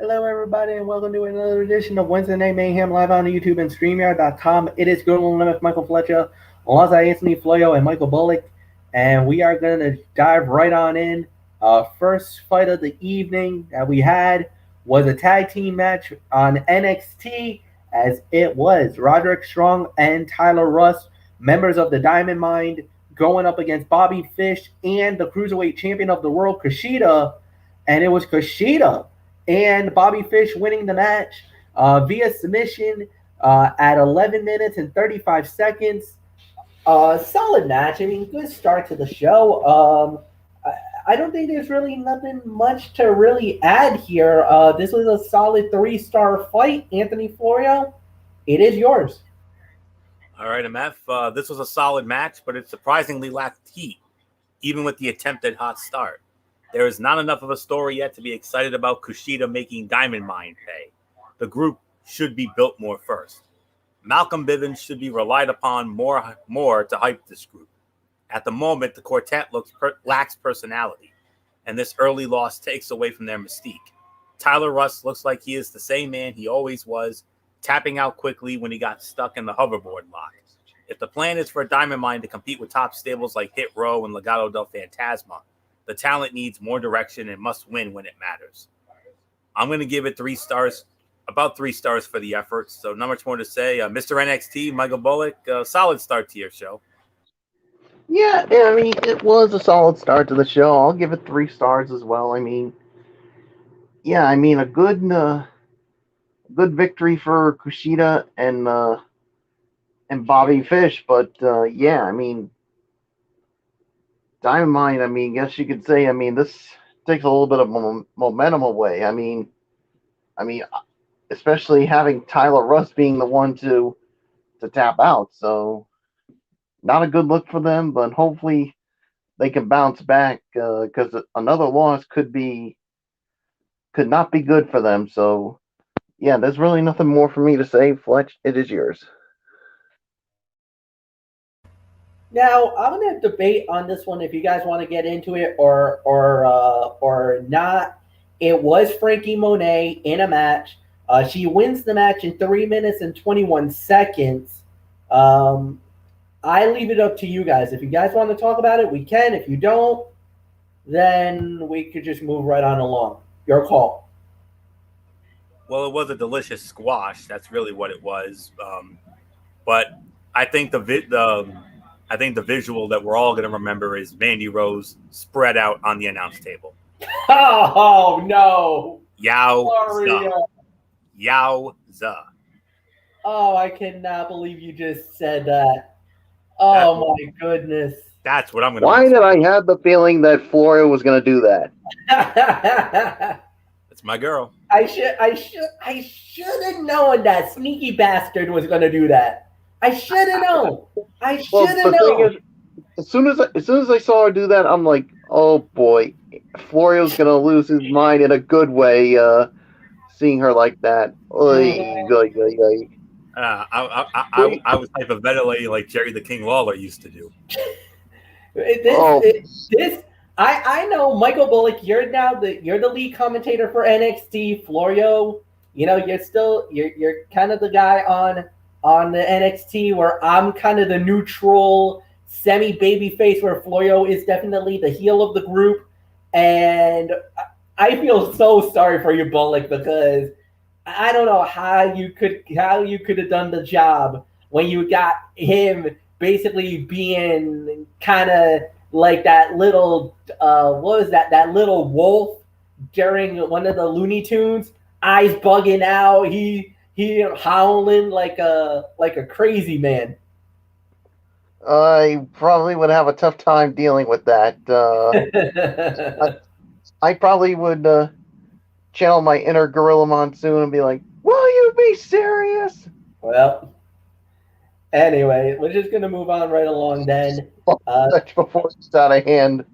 Hello, everybody, and welcome to another edition of Wednesday Night Mayhem live on YouTube and StreamYard.com. It is Good Old Limit Michael Fletcher, alongside Anthony Floyo and Michael Bullock, and we are going to dive right on in. First fight of the evening that we had was a tag team match on NXT, as it was Roderick Strong and Tyler Rust, members of the Diamond Mine, going up against Bobby Fish and the Cruiserweight Champion of the World, Kushida, and it was Kushida and Bobby Fish winning the match via submission at 11 minutes and 35 seconds. Solid match. I mean, good start to the show. I don't think there's really nothing much to really add here. This was a solid 3-star fight. Anthony Florio, it is yours. All right, MF. This was a solid match, but it surprisingly lacked heat, even with the attempted hot start. There is not enough of a story yet to be excited about Kushida making Diamond Mine pay. The group should be built more first. Malcolm Bivens should be relied upon more to hype this group. At the moment, the quartet lacks personality, and this early loss takes away from their mystique. Tyler Rust looks like he is the same man he always was, tapping out quickly when he got stuck in the hoverboard lock. If the plan is for Diamond Mine to compete with top stables like Hit Row and Legado del Fantasma, the talent needs more direction and must win when it matters. I'm going to give it 3 stars, about 3 stars for the effort. So not much more to say. Mr. NXT, Michael Bullock, solid start to your show. Yeah, I mean, it was a solid start to the show. I'll give it 3 stars as well. I mean, yeah, I mean, a good victory for Kushida and Bobby Fish. But, yeah, I mean, Diamond Mine, I mean, guess you could say, I mean, this takes a little bit of momentum away. I mean, especially having Tyler Rust being the one to tap out. So, not a good look for them, but hopefully they can bounce back because another loss could not be good for them. So, yeah, there's really nothing more for me to say. Fletch, it is yours. Now, I'm going to debate on this one if you guys want to get into it or not. It was Frankie Monet in a match. She wins the match in 3 minutes and 21 seconds. I leave it up to you guys. If you guys want to talk about it, we can. If you don't, then we could just move right on along. Your call. Well, it was a delicious squash. That's really what it was. But I think the visual that we're all going to remember is Mandy Rose spread out on the announce table. Oh, no. Yowza. Yowza. Oh, I cannot believe you just said that. Oh, my goodness. That's what I'm going to Why did I have the feeling that Florio was going to do that? That's my girl. I should have known that sneaky bastard was going to do that. I should have known. I should have known. As soon as I saw her do that, I'm like, oh boy, Florio's gonna lose his mind in a good way. Seeing her like that, I was hyperventilating like Jerry the King Lawler used to do. I know, Michael Bullock. You're the lead commentator for NXT. Florio, you're kind of the guy on the NXT where I'm kind of the neutral semi-baby face, where Florio is definitely the heel of the group. And I feel so sorry for you, Bullock, because I don't know how you could have done the job when you got him basically being kind of like that little that little wolf during one of the Looney Tunes, eyes bugging out, he howling like a crazy man. I probably would have a tough time dealing with that. I probably would channel my inner Gorilla Monsoon and be like, "Will you be serious?" Well, anyway, we're just gonna move on right along then. Before it's out of hand.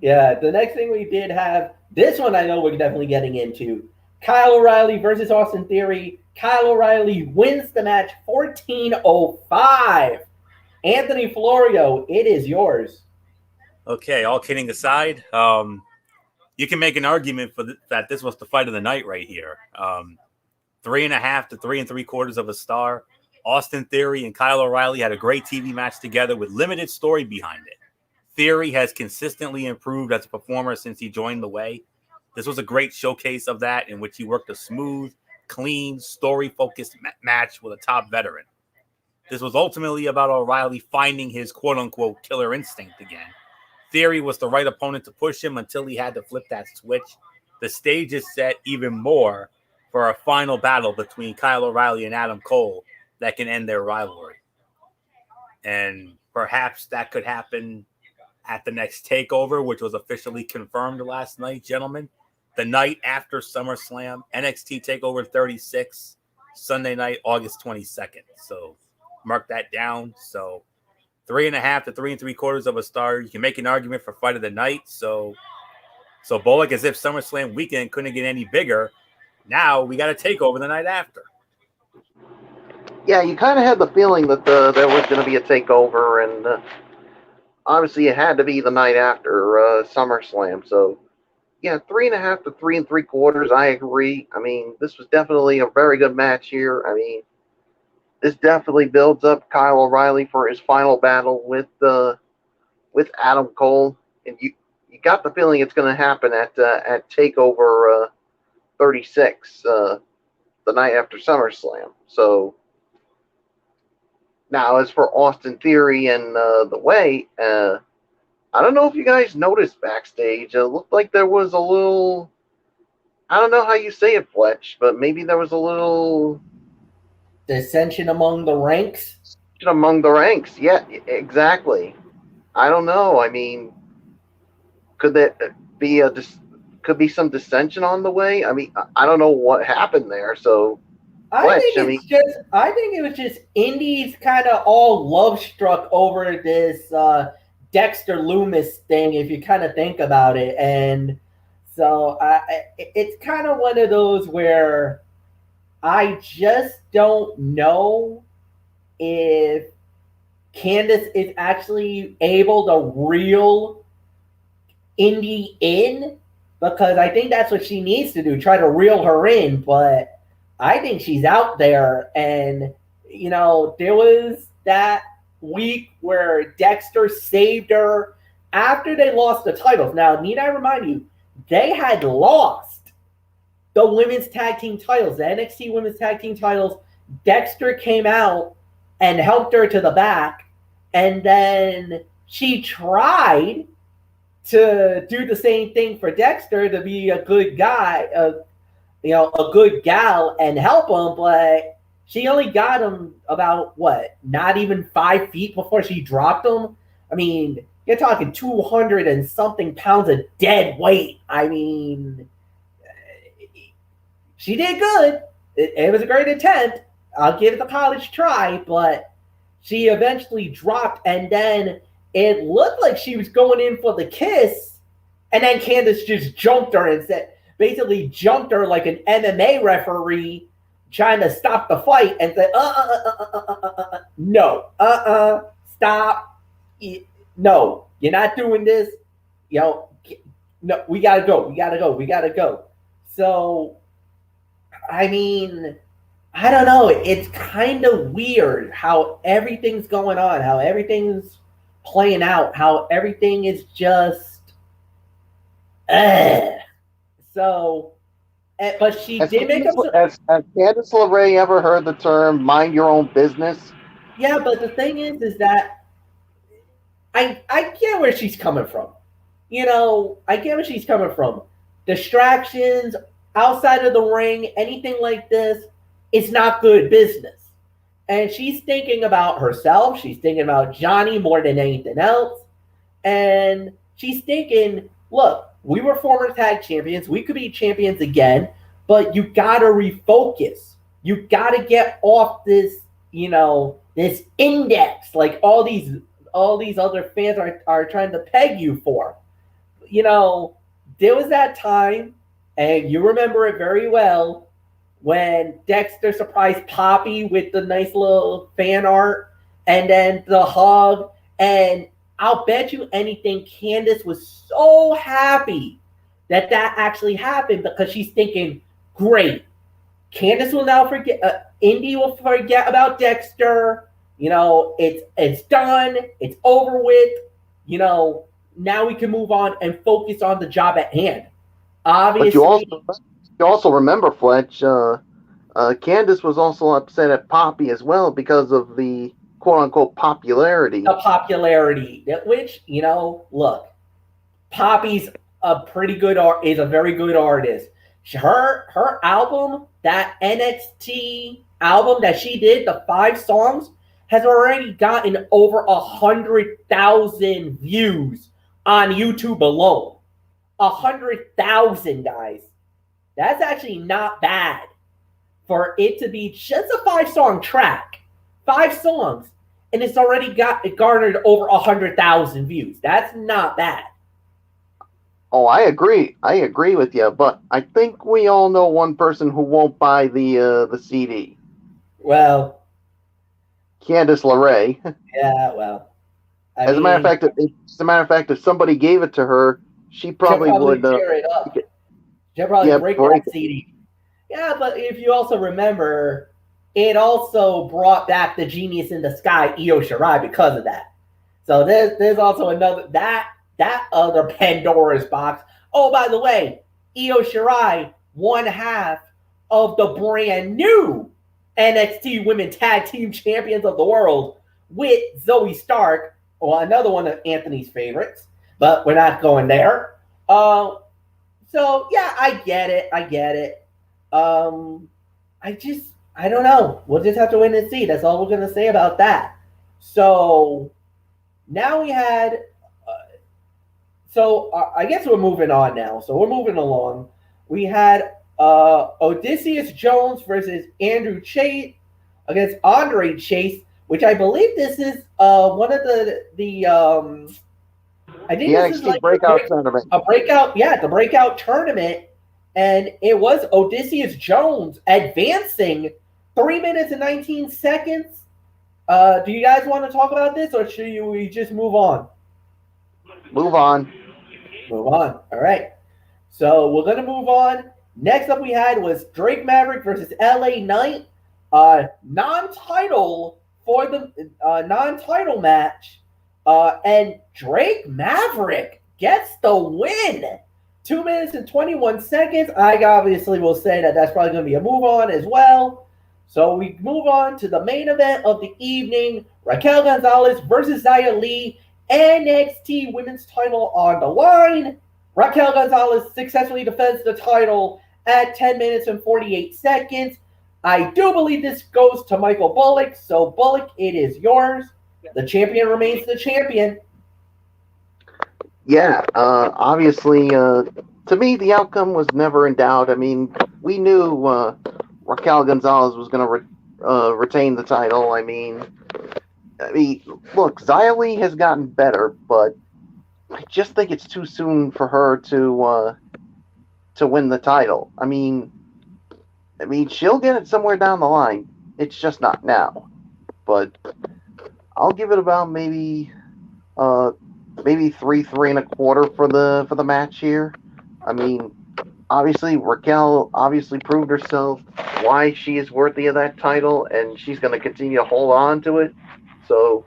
Yeah, the next thing we did have, this one I know we're definitely getting into. Kyle O'Reilly versus Austin Theory. Kyle O'Reilly wins the match 14:05. Anthony Florio, it is yours. Okay, all kidding aside, you can make an argument for that this was the fight of the night right here. 3.5 to 3 3/4 of a star. Austin Theory and Kyle O'Reilly had a great TV match together with limited story behind it. Theory has consistently improved as a performer since he joined the way. This was a great showcase of that, in which he worked a smooth, clean, story-focused match with a top veteran. This was ultimately about O'Reilly finding his quote-unquote killer instinct again. Theory was the right opponent to push him until he had to flip that switch. The stage is set even more for a final battle between Kyle O'Reilly and Adam Cole that can end their rivalry. And perhaps that could happen at the next TakeOver, which was officially confirmed last night, gentlemen. The night after SummerSlam, NXT TakeOver 36, Sunday night, August 22nd. So mark that down. So 3.5 to 3 3/4 of a star. You can make an argument for fight of the night. So Bullock, as if SummerSlam weekend couldn't get any bigger. Now we got a TakeOver the night after. Yeah, you kind of had the feeling that there was going to be a takeover, and obviously it had to be the night after SummerSlam. So, yeah, 3.5 to 3 3/4. I agree. I mean, this was definitely a very good match here. I mean, this definitely builds up Kyle O'Reilly for his final battle with Adam Cole, and you got the feeling it's going to happen at TakeOver 36, the night after SummerSlam. So. Now, as for Austin Theory and The Way, I don't know if you guys noticed backstage. It looked like there was a little, I don't know how you say it, Fletch, but maybe there was a little dissension among the ranks. Yeah, exactly. I don't know. I mean, could that be could be some dissension on The Way? I mean, I don't know what happened there. So. I think it was just Indies kind of all love struck over this Dexter Loomis thing, if you kind of think about it. And so it's kind of one of those where I just don't know if Candice is actually able to reel Indy in, because I think that's what she needs to do, try to reel her in, but I think she's out there. And, you know, there was that week where Dexter saved her after they lost the titles. Now, need I remind you, they had lost the women's tag team titles, the NXT women's tag team titles. Dexter came out and helped her to the back, and then she tried to do the same thing for Dexter, to be a good guy, a good gal, and help him, but she only got him about, not even 5 feet before she dropped him. I mean, you're talking 200 and something pounds of dead weight. I mean, she did good. It was a great attempt. I'll give it the college try, but she eventually dropped, and then it looked like she was going in for the kiss, and then Candice just jumped her and basically jumped her like an MMA referee trying to stop the fight, and said, no, stop. No, you're not doing this. No, we gotta go. So, I mean, I don't know. It's kind of weird how everything's going on, how everything's playing out, how everything is just, So, but she did make up. Has Candice LeRae ever heard the term "mind your own business"? Yeah, but the thing is that I get where she's coming from. You know, I get where she's coming from. Distractions outside of the ring, anything like this, it's not good business. And she's thinking about herself. She's thinking about Johnny more than anything else. And she's thinking, look, we were former tag champions. We could be champions again, but you got to refocus. You got to get off this, this index like all these other fans are trying to peg you for. There was that time, and you remember it very well, when Dexter surprised Poppy with the nice little fan art and then the hug. And I'll bet you anything, Candice was so happy that actually happened because she's thinking, great, Candice will now forget, Indy will forget about Dexter. It's done. It's over with. Now we can move on and focus on the job at hand. Obviously, but you also remember, Fletch. Candice was also upset at Poppy as well because of the quote unquote popularity. The popularity, which look, Poppy's a very good artist. Her album, that NXT album that she did, the 5 songs, has already gotten over 100,000 views on YouTube alone. 100,000, guys. That's actually not bad for it to be just a 5-song track. 5 songs, and it's already garnered over 100,000 views. That's not bad. Oh, I agree. I agree with you, but I think we all know one person who won't buy the CD. Well, Candice LeRae. Yeah, well. As a matter of fact, if somebody gave it to her, she probably would tear it up. She'll probably break that CD. Yeah, but if you also remember, it also brought back the Genius in the Sky, Io Shirai, because of that. So there's also another that other Pandora's box. Oh, by the way, Io Shirai, one half of the brand new NXT Women Tag Team Champions of the World with Zoe Stark, or another one of Anthony's favorites, but we're not going there. So yeah, I get it. I don't know. We'll just have to wait and see. That's all we're gonna say about that. So now we had. I guess we're moving on now. So we're moving along. We had Odysseus Jones versus Andrew Chase against Andre Chase, which I believe this is one of the I think this is like breakout tournament. The breakout tournament, and it was Odysseus Jones advancing 3 minutes and 19 seconds. Do you guys want to talk about this, or should we just move on? Move on. All right. So we're gonna move on. Next up, we had was Drake Maverick versus LA Knight, non-title for the non-title match, and Drake Maverick gets the win. 2 minutes and 21 seconds. I obviously will say that's probably going to be a move on as well. So we move on to the main event of the evening: Raquel Gonzalez versus Xia Li. NXT Women's title on the line. Raquel Gonzalez successfully defends the title at 10 minutes and 48 seconds. I do believe this goes to Michael Bullock. So, Bullock, it is yours. The champion remains the champion. Yeah, obviously, to me, the outcome was never in doubt. I mean, we knew Raquel Gonzalez was going to retain the title. I mean, look, Xia Li has gotten better, but I just think it's too soon for her to win the title. I mean, she'll get it somewhere down the line. It's just not now. But I'll give it about maybe 3.25 for the match here. I mean, obviously Raquel proved herself why she is worthy of that title, and she's going to continue to hold on to it. So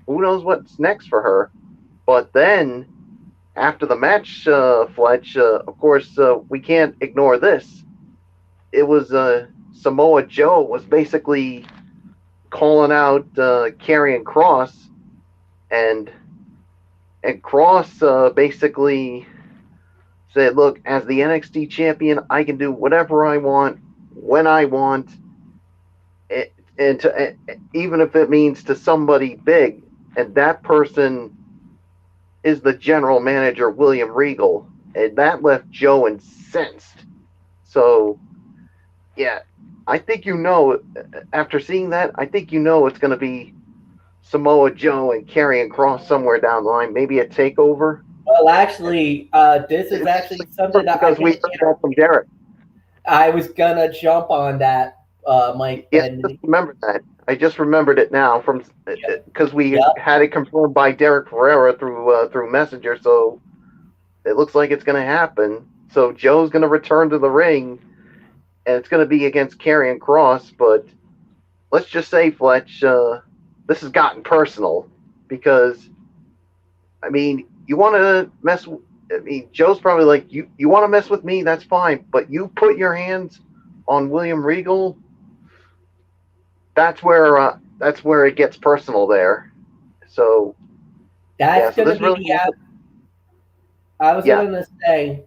who knows what's next for her? But then after the match, Fletch, of course, we can't ignore this. It was Samoa Joe was basically calling out Karrion Kross, and Kross basically said, "Look, as the NXT champion, I can do whatever I want when I want." And even if it means to somebody big, and that person is the general manager, William Regal, and that left Joe incensed. So, yeah, I think after seeing that, I think it's going to be Samoa Joe and Karrion Kross somewhere down the line, maybe a takeover. Well, actually, this is actually something that because we heard that from Derek. I was gonna jump on that. Mike. Yeah, just remember that. I just remembered it now because we had it confirmed by Derek Ferreira through Messenger. So it looks like it's going to happen. So Joe's going to return to the ring, and it's going to be against Karrion Kross. But let's just say, Fletch, this has gotten personal because, I mean, you want to mess. I mean, Joe's probably like, you want to mess with me? That's fine. But you put your hands on William Regal. That's where it gets personal there. So That's so going to this be really the. I was yeah. going to say,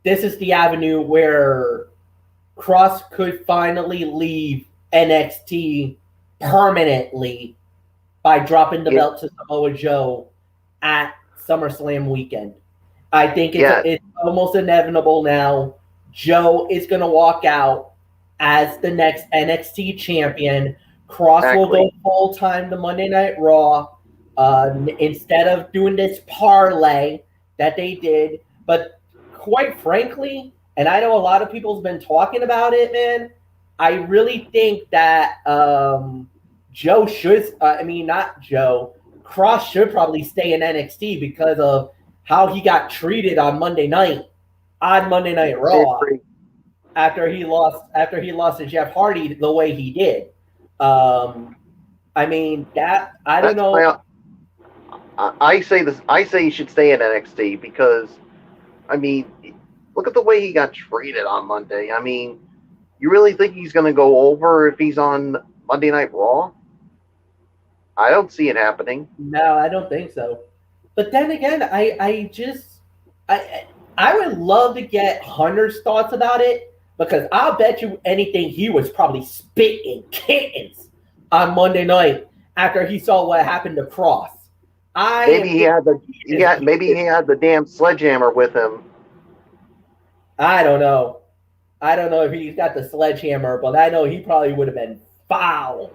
this is the avenue where Cross could finally leave NXT permanently by dropping the Yeah. belt to Samoa Joe at SummerSlam weekend. I think Yeah. it's almost inevitable now. Joe is going to walk out as the next NXT champion. Cross will go full time to Monday Night Raw instead of doing this parlay that they did. But quite frankly, and I know a lot of people's been talking about it, man. I really think that Joe should. Not Joe. Cross should probably stay in NXT because of how he got treated on Monday Night Raw after he lost to Jeff Hardy the way he did. I mean that I don't know. I say this. I say he should stay in NXT because, I mean, look at the way he got treated on Monday. I mean, you really think he's going to go over if he's on Monday Night Raw? I don't see it happening. No, I don't think so. But then again, I would love to get Hunter's thoughts about it because I'll bet you anything he was probably spitting kittens on Monday night after he saw what happened to Cross. Maybe he had the damn sledgehammer with him. I don't know. I don't know if he's got the sledgehammer, but I know he probably would have been foul.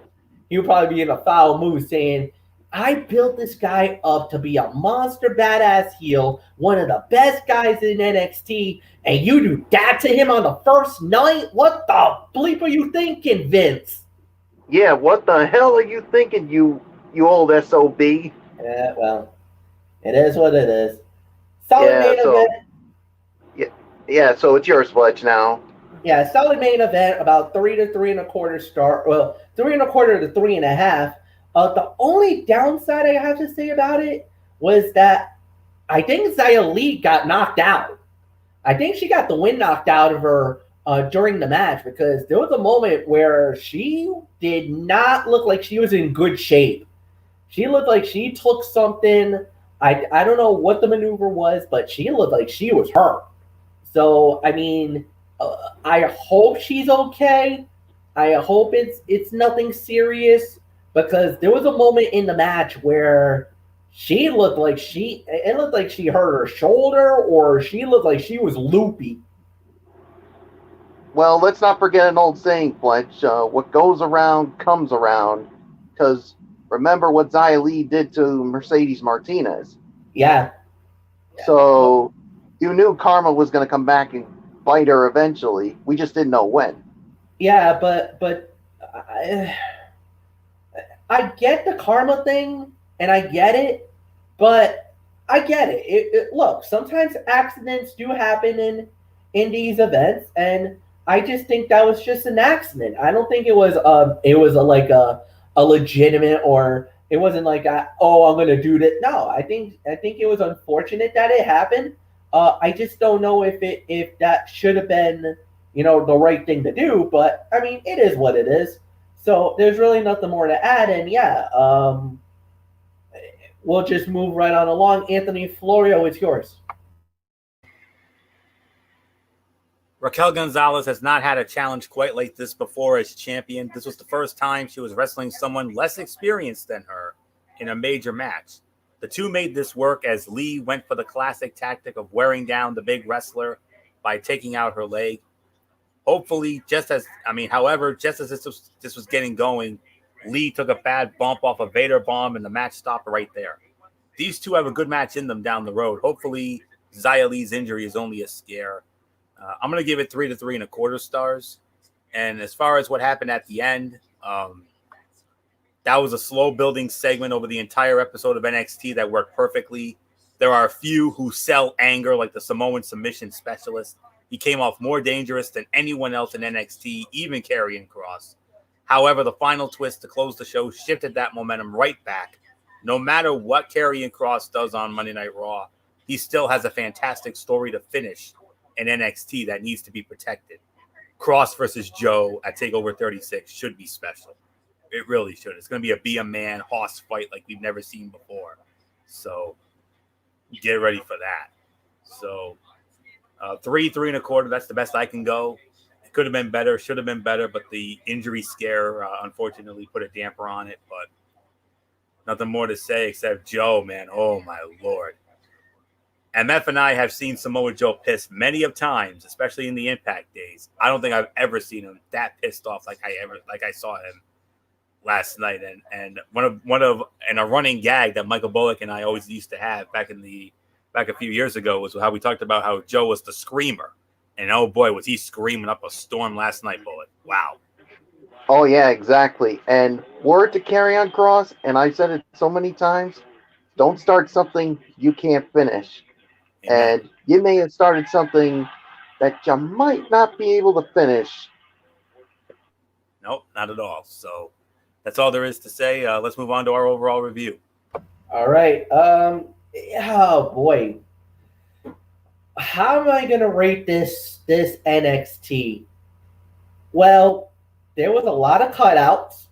He would probably be in a foul mood saying, I built this guy up to be a monster badass heel, one of the best guys in NXT, and you do that to him on the first night? What the bleep are you thinking, Vince? Yeah, what the hell are you thinking, you old SOB? Yeah, well, it is what it is. Solid main event. Yeah, so it's yours, Fletch, now. Yeah, solid main event, about 3 to 3.25 start. Well, 3.25 to 3.5. The only downside I have to say about it was that I think Xia Li got knocked out. I think she got the wind knocked out of her during the match because there was a moment where she did not look like she was in good shape. She looked like she took something. I don't know what the maneuver was, but she looked like she was hurt. So, I mean, I hope she's okay. I hope it's nothing serious because there was a moment in the match where it looked like she hurt her shoulder or she looked like she was loopy. Well, let's not forget an old saying, Fletch. What goes around comes around. Because remember what Xia Li did to Mercedes Martinez. Yeah. So you knew karma was going to come back and bite her eventually. We just didn't know when. Yeah, but I get the karma thing, and I get it, but I get it. Look, sometimes accidents do happen in these events, and I just think that was just an accident. I don't think it was a legitimate, or it wasn't like I'm gonna do that. No, I think it was unfortunate that it happened. I just don't know if that should have been the right thing to do. But I mean, it is what it is. So there's really nothing more to add. And yeah, we'll just move right on along. Anthony Florio, it's yours. Raquel Gonzalez has not had a challenge quite like this before as champion. This was the first time she was wrestling someone less experienced than her in a major match. The two made this work as Lee went for the classic tactic of wearing down the big wrestler by taking out her leg. Hopefully, just as this was getting going, Lee took a bad bump off a Vader bomb and the match stopped right there. These two have a good match in them down the road. Hopefully, Xia Li's injury is only a scare. I'm going to give it 3 to 3.25 stars. And as far as what happened at the end, that was a slow building segment over the entire episode of NXT that worked perfectly. There are a few who sell anger, like the Samoan submission specialist. He came off more dangerous than anyone else in NXT, even Karrion Kross. However, the final twist to close the show shifted that momentum right back. No matter what Karrion Kross does on Monday Night Raw, he still has a fantastic story to finish in NXT that needs to be protected. Kross versus Joe at TakeOver 36 should be special. It really should. It's going to be a man hoss fight like we've never seen before. So get ready for that. So 3.25. That's the best I can go. It could have been better, should have been better, but the injury scare unfortunately put a damper on it. But nothing more to say except Joe, man. Oh my Lord. MF and I have seen Samoa Joe pissed many of times, especially in the Impact days. I don't think I've ever seen him that pissed off like I saw him last night. And a running gag that Michael Bullock and I always used to have back a few years ago was how we talked about how Joe was the screamer. And oh boy, was he screaming up a storm last night, Bullock. Wow. Oh yeah, exactly. And word to Karrion Kross, and I've said it so many times, don't start something you can't finish. Amen. And you may have started something that you might not be able to finish. Nope, not at all. So that's all there is to say. Let's move on to our overall review. All right. Oh boy. How am I gonna rate this NXT? Well, there was a lot of cutouts,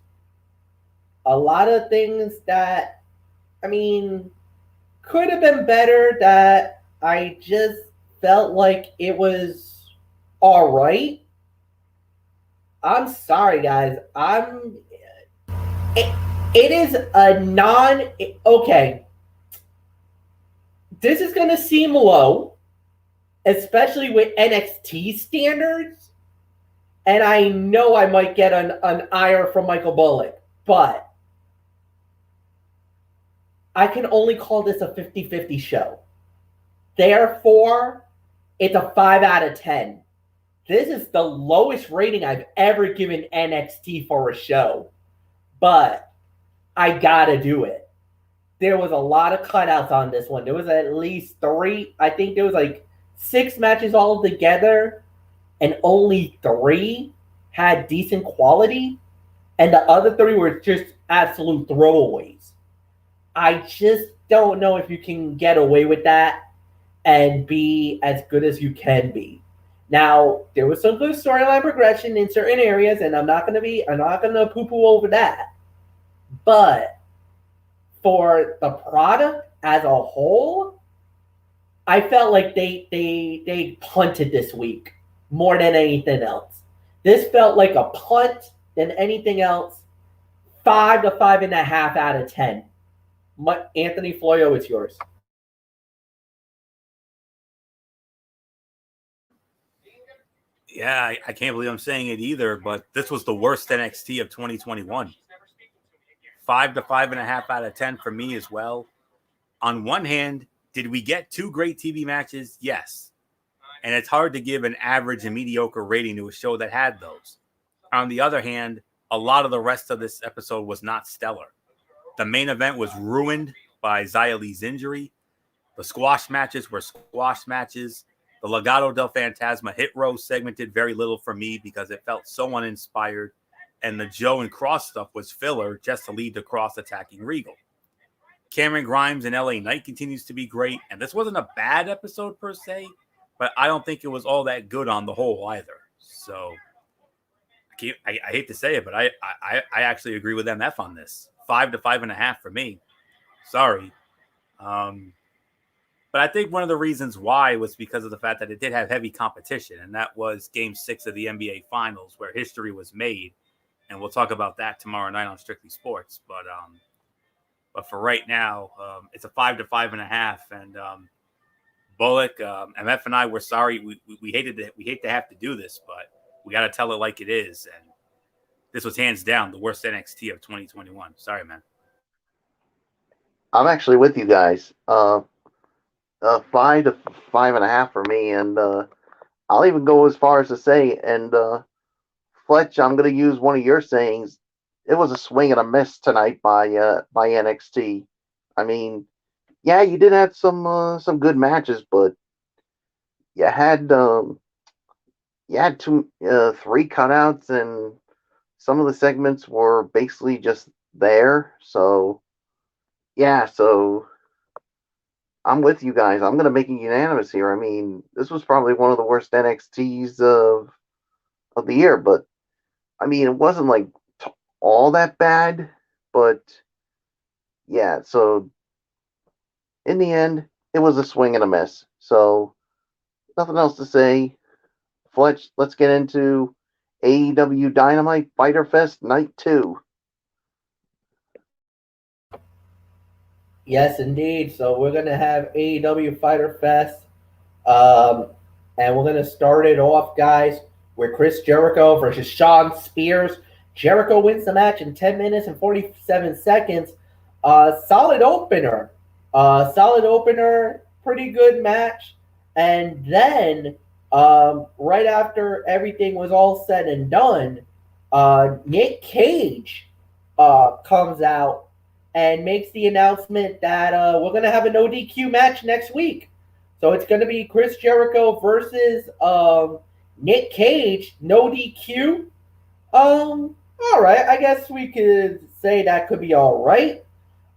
a lot of things that could have been better that I just felt like it was all right. I'm sorry, guys. It is a okay. This is gonna seem low, especially with NXT standards. And I know I might get an ire from Michael Bullock, but I can only call this a 50-50 show. Therefore, it's a 5 out of 10. This is the lowest rating I've ever given NXT for a show. But I gotta do it. There was a lot of cutouts on this one. There was at least 3. I think there was like 6 matches all together, and only 3 had decent quality, and the other 3 were just absolute throwaways. I just don't know if you can get away with that and be as good as you can be. Now, there was some good storyline progression in certain areas, and I'm not gonna poo-poo over that. But for the product as a whole, I felt like they punted this week more than anything else. This felt like a punt than anything else. 5 to 5.5 out of 10. Anthony Floyo, it's yours. Yeah, I can't believe I'm saying it either, but this was the worst NXT of 2021. 5 to 5.5 out of 10 for me as well. On one hand, did we get 2 great TV matches? Yes. And it's hard to give an average and mediocre rating to a show that had those. On the other hand, a lot of the rest of this episode was not stellar. The main event was ruined by Xia Li's injury. The squash matches were squash matches. The Legado del Fantasma hit row segment did very little for me because it felt so uninspired. And the Joe and Kross stuff was filler just to lead to Kross attacking Regal. Cameron Grimes and LA Knight continues to be great. And this wasn't a bad episode per se, but I don't think it was all that good on the whole either. So I hate to say it, but I actually agree with MF on this. 5 to 5.5 for me. Sorry. But I think one of the reasons why was because of the fact that it did have heavy competition, and that was Game 6 of the NBA Finals, where history was made. And we'll talk about that tomorrow night on Strictly Sports. But for right now, it's a 5 to 5.5. And Bullock, MF and I were sorry. We hate to have to do this, but we got to tell it like it is. And this was hands down the worst NXT of 2021. Sorry, man. I'm actually with you guys. 5 to 5.5 for me, and I'll even go as far as to say, and Fletch, I'm going to use one of your sayings. It was a swing and a miss tonight by NXT. I mean, yeah, you did have some good matches, but you had three cutouts, and some of the segments were basically just there. So yeah, so I'm with you guys. I'm gonna make it unanimous here. I mean, this was probably one of the worst NXTs of the year, but I mean, it wasn't like all that bad, but yeah. So in the end, it was a swing and a miss. So nothing else to say. Fletch, let's get into AEW Dynamite Fighter Fest Night 2. Yes, indeed. So we're gonna have AEW Fighter Fest, um, and we're gonna start it off, guys, with Chris Jericho versus Shawn Spears. Jericho wins the match in 10 minutes and 47 seconds. Solid opener. Solid opener. Pretty good match. And then, right after everything was all said and done, Nick Cage comes out and makes the announcement that we're going to have a no DQ match next week. So it's going to be Chris Jericho versus Nick Cage, no DQ. All right, I guess we could say that could be all right.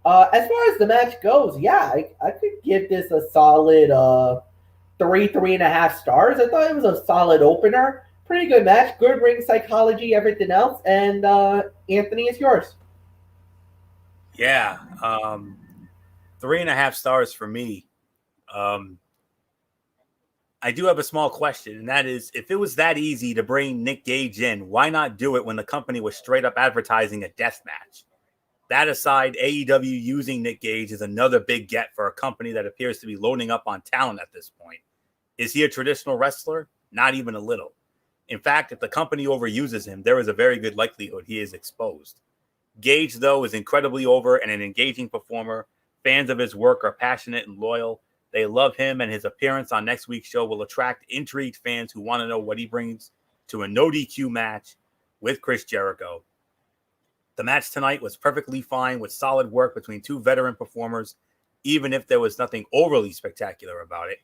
As far as the match goes, yeah, I could give this a solid 3.5 stars. I thought it was a solid opener. Pretty good match, good ring psychology, everything else. And Anthony, it's yours. Yeah, 3.5 stars for me. I do have a small question, and that is, if it was that easy to bring Nick Gage in, why not do it when the company was straight up advertising a death match? That aside, AEW using Nick Gage is another big get for a company that appears to be loading up on talent at this point. Is he a traditional wrestler? Not even a little. In fact, if the company overuses him, there is a very good likelihood he is exposed. Gage, though, is incredibly over and an engaging performer. Fans of his work are passionate and loyal. They love him, and his appearance on next week's show will attract intrigued fans who want to know what he brings to a no DQ match with Chris Jericho. The match tonight was perfectly fine with solid work between two veteran performers, even if there was nothing overly spectacular about it.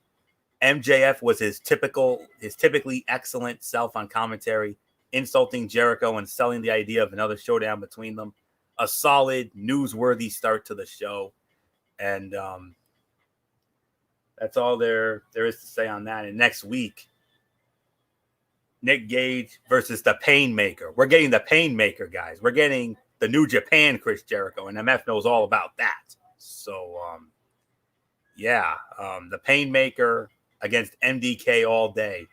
MJF was his typically excellent self on commentary, insulting Jericho and selling the idea of another showdown between them. A solid, newsworthy start to the show. And that's all there is to say on that. And next week, Nick Gage versus the Painmaker. We're getting the Painmaker, guys. We're getting the New Japan Chris Jericho, and MF knows all about that. So, the Painmaker against MDK all day.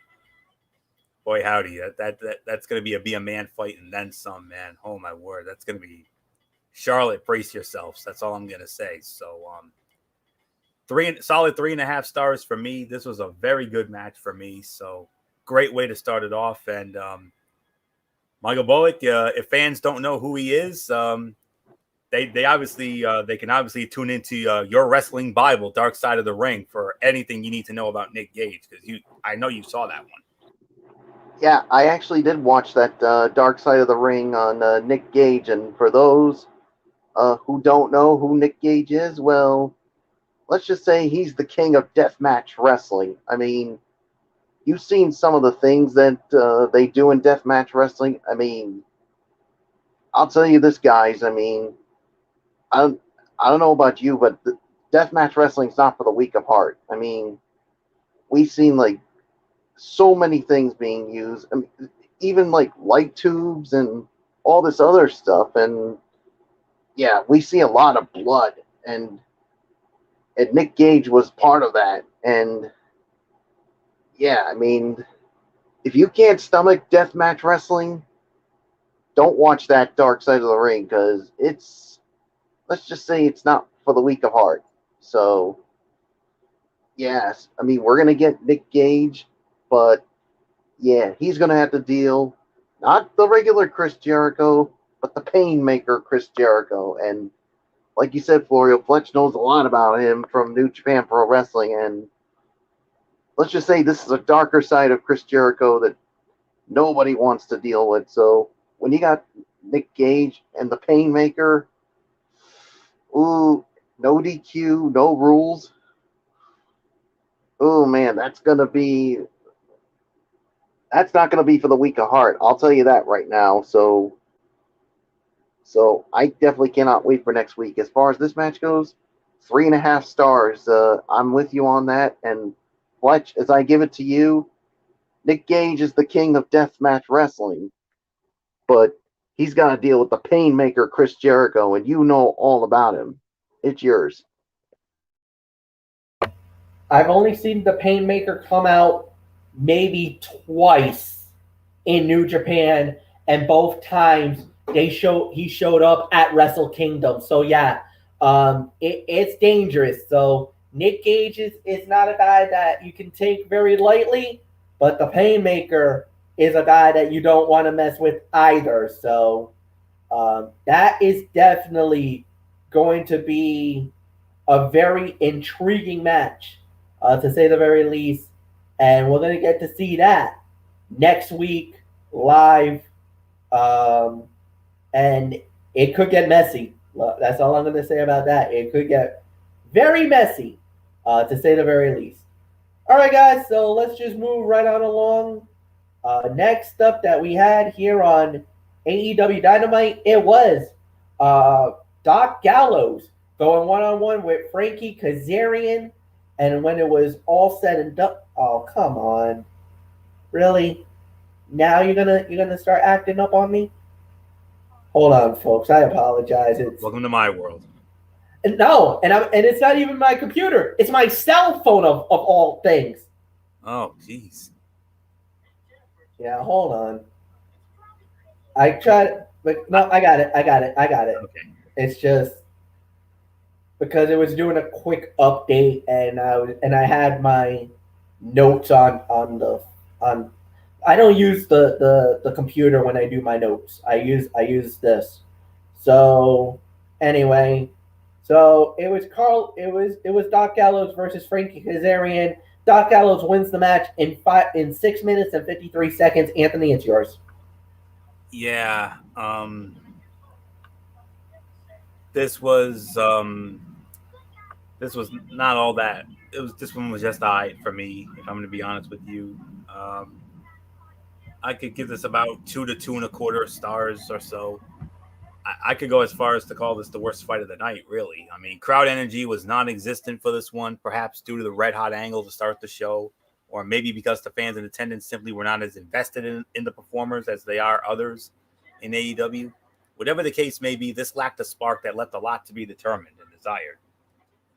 Boy, howdy. That's going to be a man fight and then some, man. Oh, my word. That's going to be Charlotte, brace yourselves. That's all I'm going to say. So, solid 3.5 stars for me. This was a very good match for me. So, great way to start it off. And Michael Bullock, if fans don't know who he is, they obviously they can obviously tune into your Wrestling Bible, Dark Side of the Ring, for anything you need to know about Nick Gage, because I know you saw that one. Yeah, I actually did watch that Dark Side of the Ring on Nick Gage, and for those who don't know who Nick Gage is, well, let's just say he's the king of deathmatch wrestling. I mean, you've seen some of the things that they do in deathmatch wrestling. I mean, I'll tell you this, guys. I mean, I don't know about you, but deathmatch wrestling's not for the weak of heart. I mean, we've seen like so many things being used. I mean, even like light tubes and all this other stuff. And yeah, we see a lot of blood, and Nick Gage was part of that. And yeah, I mean, if you can't stomach deathmatch wrestling, don't watch that Dark Side of the Ring, because let's just say it's not for the weak of heart. So yes, I mean, we're gonna get Nick Gage, but yeah, he's gonna have to deal not the regular Chris Jericho, but the Painmaker Chris Jericho. And like you said, Florio, Fletch knows a lot about him from New Japan Pro Wrestling, and let's just say this is a darker side of Chris Jericho that nobody wants to deal with. So when you got Nick Gage and the Painmaker, ooh, no DQ, no rules. Oh man, that's not gonna be for the weak of heart. I'll tell you that right now. So I definitely cannot wait for next week. As far as this match goes, 3.5 stars. I'm with you on that. And Fletch, as I give it to you, Nick Gage is the king of deathmatch wrestling, but he's got to deal with the painmaker Chris Jericho, and you know all about him. It's yours. I've only seen the Painmaker come out maybe twice in New Japan, and both times he showed up at Wrestle Kingdom. So yeah, it's dangerous. So Nick Gage is not a guy that you can take very lightly, but the Painmaker is a guy that you don't want to mess with either. So that is definitely going to be a very intriguing match, to say the very least. And we're going to get to see that next week live. Um, and it could get messy. That's all I'm going to say about that. It could get very messy, to say the very least. All right, guys, so let's just move right on along. Next up that we had here on AEW Dynamite, it was uh, Doc Gallows going one-on-one with Frankie Kazarian. And when it was all said and done, oh, come on. Really? Now you're gonna start acting up on me? Hold on, folks. I apologize. Welcome to my world. No, and it's not even my computer. It's my cell phone of all things. Oh, jeez. Yeah, hold on. I tried, but no, I got it. Okay. It's just because it was doing a quick update, and I had my notes on the on. I don't use the computer when I do my notes. I use this. So anyway, so it was Doc Gallows versus Frankie Kazarian. Doc Gallows wins the match in 6 minutes and 53 seconds. Anthony, it's yours. Yeah. This was not all that. This one was just alright for me, if I'm going to be honest with you. I could give this about 2 to 2.25 stars or so. I could go as far as to call this the worst fight of the night, really. I mean, crowd energy was non-existent for this one, perhaps due to the red-hot angle to start the show, or maybe because the fans in attendance simply were not as invested in the performers as they are others in AEW. Whatever the case may be, this lacked a spark that left a lot to be determined and desired.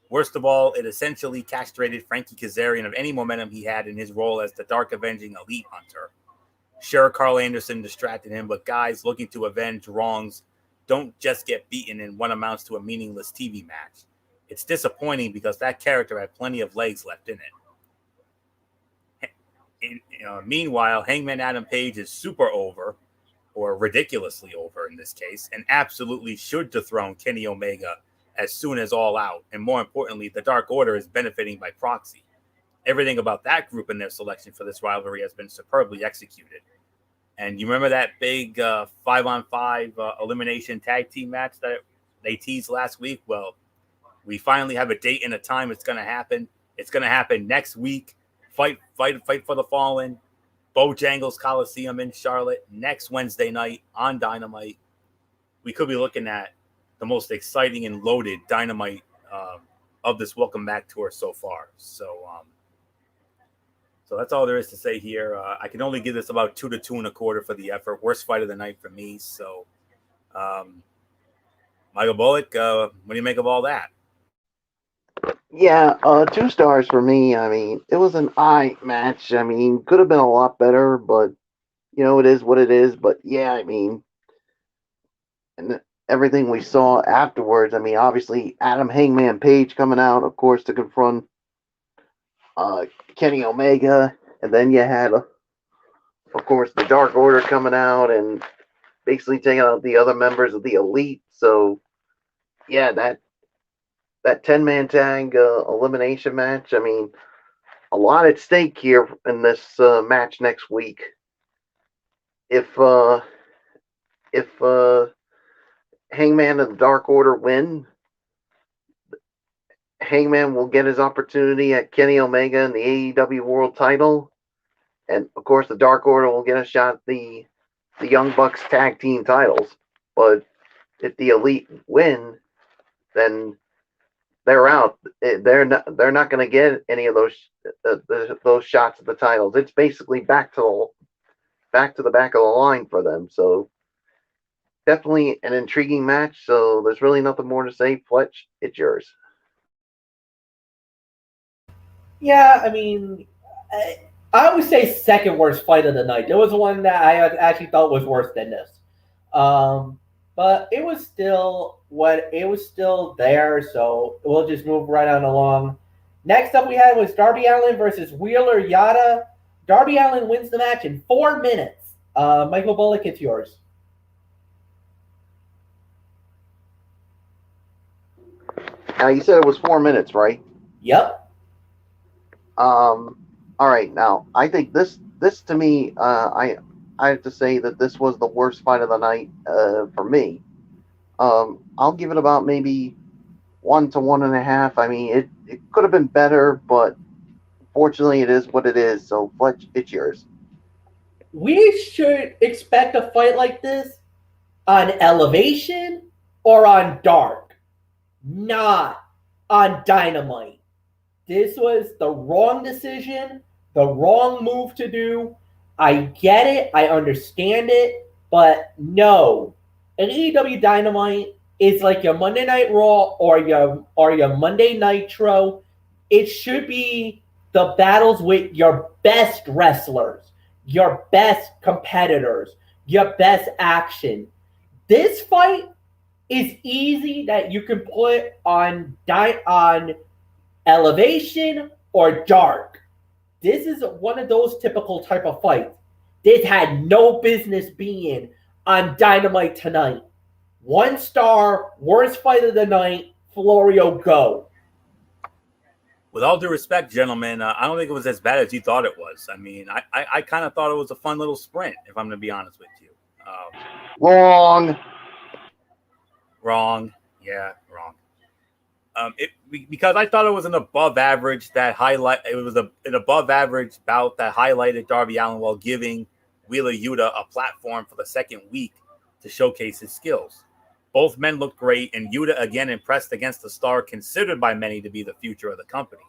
Worst of all, it essentially castrated Frankie Kazarian of any momentum he had in his role as the Dark Avenging Elite Hunter. Sure, Carl Anderson distracted him, but guys looking to avenge wrongs don't just get beaten in what amounts to a meaningless TV match. It's disappointing because that character had plenty of legs left in it. Meanwhile, Hangman Adam Page is super over, or ridiculously over in this case, and absolutely should dethrone Kenny Omega as soon as All Out. And more importantly, the Dark Order is benefiting by proxy. Everything about that group and their selection for this rivalry has been superbly executed. And you remember that big 5-on-5 elimination tag team match that they teased last week? Well, we finally have a date and a time it's going to happen. It's going to happen next week. Fight for the Fallen. Bojangles Coliseum in Charlotte next Wednesday night on Dynamite. We could be looking at the most exciting and loaded Dynamite of this Welcome Back tour so far. So that's all there is to say here. I can only give this about 2 to 2.25 for the effort. Worst fight of the night for me. So, Michael Bullock, what do you make of all that? Yeah, 2 stars for me. I mean, it was an eye match. I mean, could have been a lot better, but it is what it is. But yeah, I mean, and everything we saw afterwards. I mean, obviously Adam Hangman Page coming out, of course, to confront Kenny Omega, and then you had, of course, the Dark Order coming out and basically taking out the other members of the Elite. So yeah, that 10-man tag elimination match. I mean, a lot at stake here in this match next week. If Hangman and the Dark Order win, Hangman will get his opportunity at Kenny Omega in the AEW World Title, and of course the Dark Order will get a shot at the Young Bucks tag team titles. But if the Elite win, then they're out. They're not going to get any of those shots at the titles. It's basically back to the back of the line for them. So definitely an intriguing match. So there's really nothing more to say. Fletch, it's yours. Yeah, I mean, I would say second worst fight of the night. There was one that I actually thought was worse than this, but it was still there. So we'll just move right on along. Next up, we had was Darby Allin versus Wheeler Yuta. Darby Allin wins the match in 4 minutes. Michael Bullock, it's yours. Now you said it was 4 minutes, right? Yep. All right. Now I think this to me, I have to say that this was the worst fight of the night for me. I'll give it about maybe 1 to 1.5. I mean, it could have been better, but fortunately, it is what it is. So Fletch, it's yours. We should expect a fight like this on Elevation or on Dark, not on Dynamite. This was the wrong decision, the wrong move to do. I get it, I understand it, but no. An AEW Dynamite is like your Monday Night Raw or your Monday Nitro. It should be the battles with your best wrestlers, your best competitors, your best action. This fight is easy that you can put on Elevation or Dark. This is one of those typical type of fights. This had no business being on Dynamite tonight. 1 star, worst fight of the night. Florio, go. With all due respect, gentlemen, I don't think it was as bad as you thought it was. I mean, I kind of thought it was a fun little sprint, if I'm going to be honest with you. Wrong. Yeah, wrong. Because I thought it was an above average bout that highlighted Darby Allin while giving Wheeler Yuta a platform for the second week to showcase his skills. Both men looked great, and Yuta again impressed against the star considered by many to be the future of the company.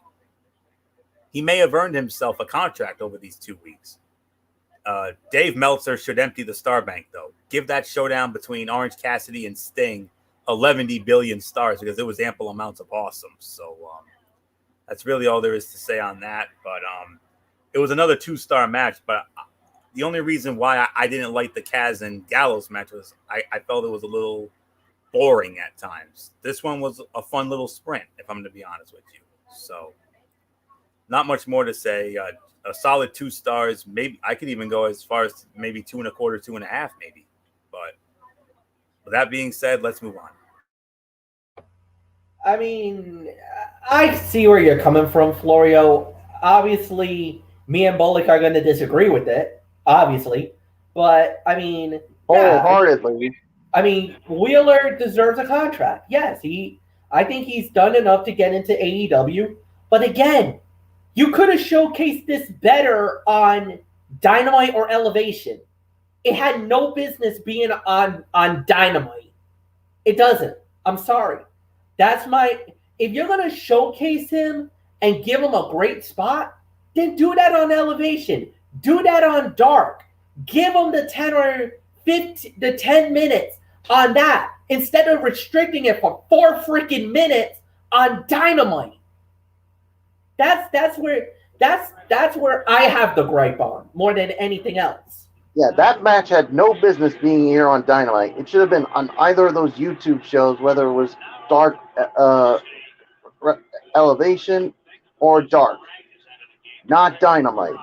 He may have earned himself a contract over these 2 weeks. Dave Meltzer should empty the star bank, though. Give that showdown between Orange Cassidy and Sting 11 billion stars, because it was ample amounts of awesome. So that's really all there is to say on that. But it was another 2-star match. But the only reason why I didn't like the Kaz and Gallows match was I felt it was a little boring at times. This one was a fun little sprint, if I'm going to be honest with you. So not much more to say. A solid 2 stars. Maybe I could even go as far as maybe 2.25, 2.5, maybe. But with that being said, let's move on. I mean, I see where you're coming from, Florio. Obviously, me and Bullock are going to disagree with it, obviously. But, I mean... Wholeheartedly. I mean, Wheeler deserves a contract. Yes, I think he's done enough to get into AEW. But again, you could have showcased this better on Dynamite or Elevation. It had no business being on Dynamite. It doesn't. I'm sorry. If you're going to showcase him and give him a great spot, then do that on Elevation. Do that on Dark. Give him the 10 minutes on that instead of restricting it for 4 freaking minutes on Dynamite. That's where I have the gripe on more than anything else. Yeah, that match had no business being here on Dynamite. It should have been on either of those YouTube shows, whether it was Dark Elevation or Dark, not Dynamite.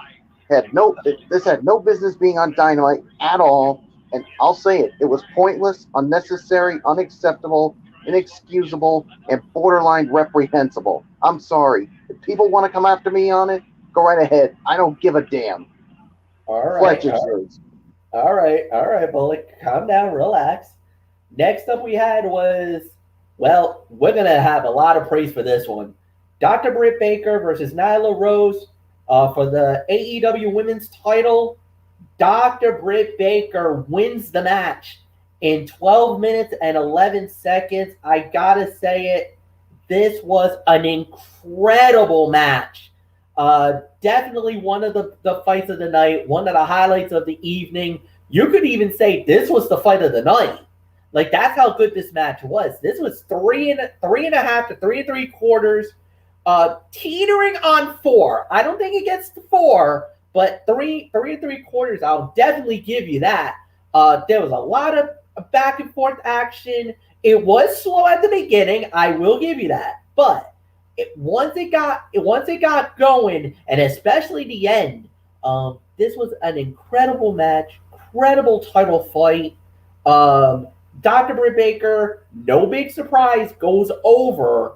This had no business being on Dynamite at all, and I'll say it. It was pointless, unnecessary, unacceptable, inexcusable, and borderline reprehensible. I'm sorry. If people want to come after me on it, go right ahead. I don't give a damn. All right. All right, Bullock. Calm down, relax. Next up we had was Well, we're going to have a lot of praise for this one. Dr. Britt Baker versus Nyla Rose for the AEW Women's title. Dr. Britt Baker wins the match in 12 minutes and 11 seconds. I got to say it. This was an incredible match. Definitely one of the fights of the night, one of the highlights of the evening. You could even say this was the fight of the night. Like, that's how good this match was. This was three and a half to 3 3/4, teetering on 4. I don't think it gets to 4, but 3 3/4. I'll definitely give you that. There was a lot of back and forth action. It was slow at the beginning. I will give you that, but once it got going, and especially the end, this was an incredible match, incredible title fight. Dr. Britt Baker, no big surprise, goes over.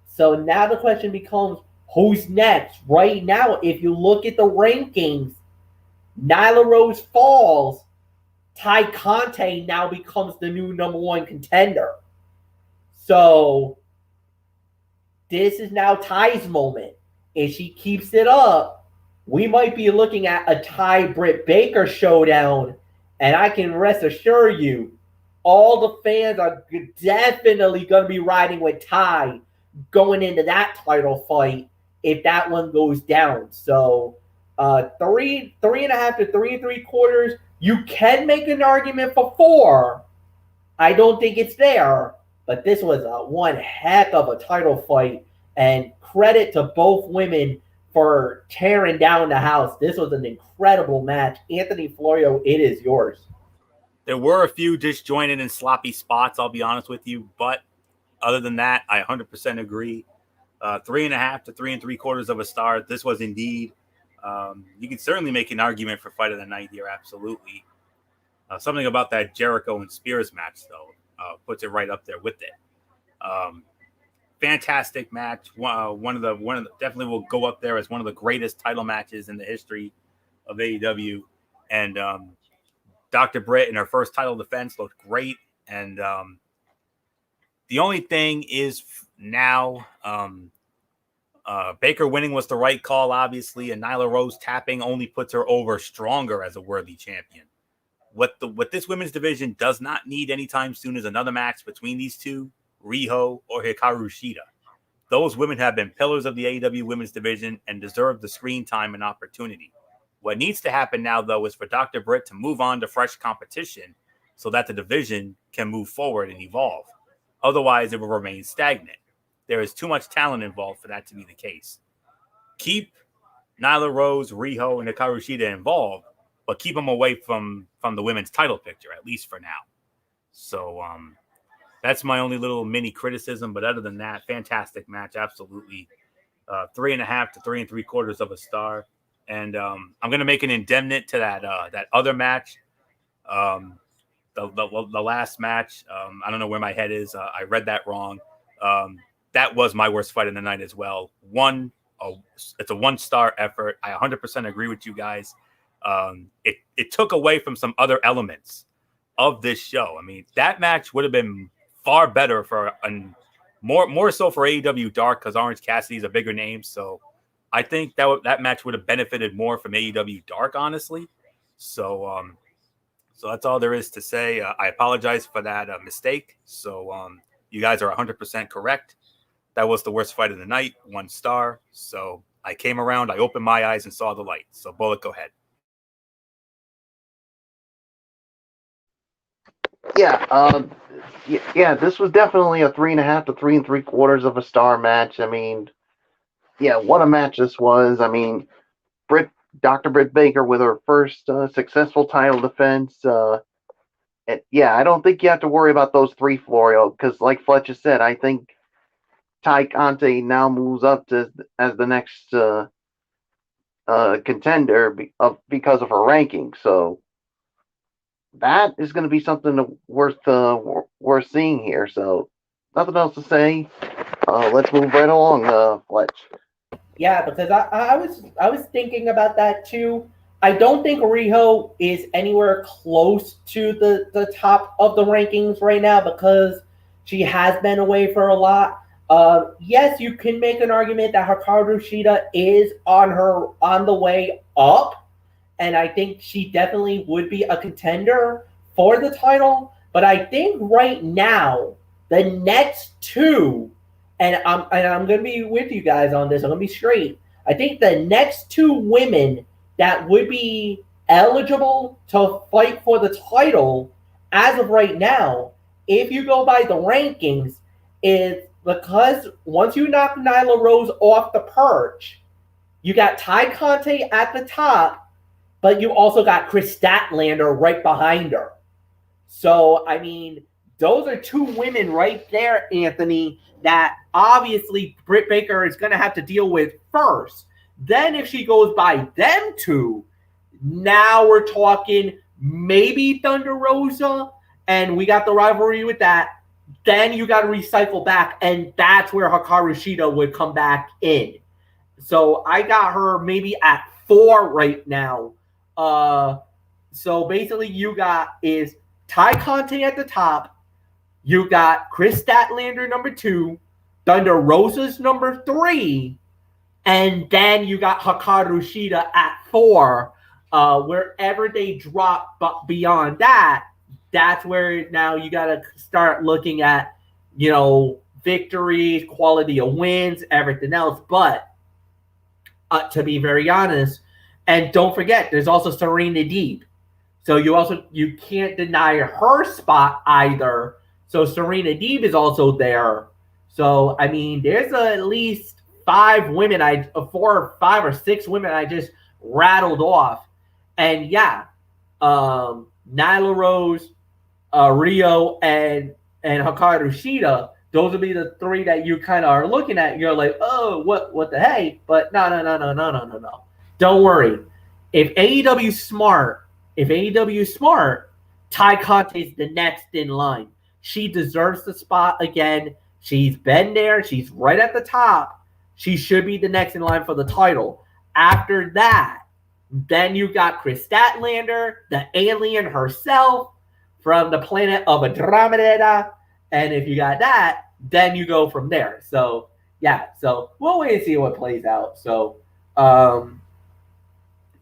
So now the question becomes, who's next? Right now, if you look at the rankings, Nyla Rose falls. Ty Conte now becomes the new #1 contender. So this is now Ty's moment. If she keeps it up, we might be looking at a Ty Britt Baker showdown. And I can rest assure you, all the fans are definitely going to be riding with Ty going into that title fight if that one goes down. So 3.5 to 3 3/4. You can make an argument for 4. I don't think it's there, but this was one heck of a title fight, and credit to both women for tearing down the house. This was an incredible match. Anthony Florio, it is yours. There were a few disjointed and sloppy spots, I'll be honest with you, but other than that, I 100% agree. 3.5 to 3 3/4 of a star. This was indeed. You can certainly make an argument for fight of the night here, absolutely. Something about that Jericho and Spears match, though, puts it right up there with it. Fantastic match. One of the definitely will go up there as one of the greatest title matches in the history of AEW. And Dr. Britt in her first title defense looked great. And the only thing is now Baker winning was the right call, obviously, and Nyla Rose tapping only puts her over stronger as a worthy champion. What this women's division does not need anytime soon is another match between these two, Riho or Hikaru Shida. Those women have been pillars of the AEW women's division and deserve the screen time and opportunity. What needs to happen now, though, is for Dr. Britt to move on to fresh competition so that the division can move forward and evolve. Otherwise, it will remain stagnant. There is too much talent involved for that to be the case. Keep Nyla Rose, Riho, and Hikaru Shida involved, but keep them away from the women's title picture, at least for now. So that's my only little mini criticism. But other than that, fantastic match, absolutely. 3.5 to 3 3/4 of a star. And I'm gonna make an indemnit to that other match, the last match. I don't know where my head is. I read that wrong. That was my worst fight of the night as well. It's a 1-star effort. I 100% agree with you guys. It took away from some other elements of this show. I mean, that match would have been far better for more so for AEW Dark because Orange Cassidy is a bigger name. So I think that match would have benefited more from AEW Dark, honestly. So that's all there is to say. I apologize for that mistake. So you guys are 100% correct. That was the worst fight of the night, 1 star. So I came around, I opened my eyes and saw the light. So Bullet, go ahead. Yeah, this was definitely a 3.5 to 3 3/4 of a star match. I mean, yeah, what a match this was. I mean, Dr. Britt Baker with her first successful title defense. I don't think you have to worry about those 3, Florio, because like Fletcher said, I think Ty Conte now moves up as the next contender because of her ranking. So that is going to be something worth seeing here. So nothing else to say. Let's move right along, Fletch. Yeah, because I was thinking about that too. I don't think Riho is anywhere close to the top of the rankings right now because She has been away for a lot. Yes, you can make an argument that Hikaru Shida is on the way up, and I think she definitely would be a contender for the title. But I think right now the next two, and I'm gonna be with you guys on this. I'm gonna be straight. I think the next two women that would be eligible to fight for the title as of right now, if you go by the rankings, is because once you knock Nyla Rose off the perch, you got Ty Conte at the top, but you also got Chris Statlander right behind her. So, I mean, those are two women right there, Anthony, that obviously Britt Baker is going to have to deal with first. Then if she goes by them two, now we're talking maybe Thunder Rosa, and we got the rivalry with that. Then you got to recycle back, and that's where Hikaru Shida would come back in. So I got her maybe at 4 right now. So basically you got is Ty Conte at the top. You got Chris Statlander number 2, Thunder Rosa's number 3, and then you got Hikaru Shida at 4. Wherever they drop beyond that, that's where now you got to start looking at, victories, quality of wins, everything else. But to be very honest, and don't forget, there's also Serena Deeb. So you can't deny her spot either. So Serena Deeb is also there. So I mean, there's at least 4 or 5 or 6 women I just rattled off. And yeah, Nyla Rose, Rio, and Hikaru Shida, those would be the 3 that you kind of are looking at. You're like, oh, what the hey? But no. Don't worry. If AEW is smart, Ty Conte is the next in line. She deserves the spot again. She's been there. She's right at the top. She should be the next in line for the title. After that, then you got Chris Statlander, the alien herself from the planet of Andromeda. And if you got that, then you go from there. So, yeah. So, we'll wait and see what plays out. So,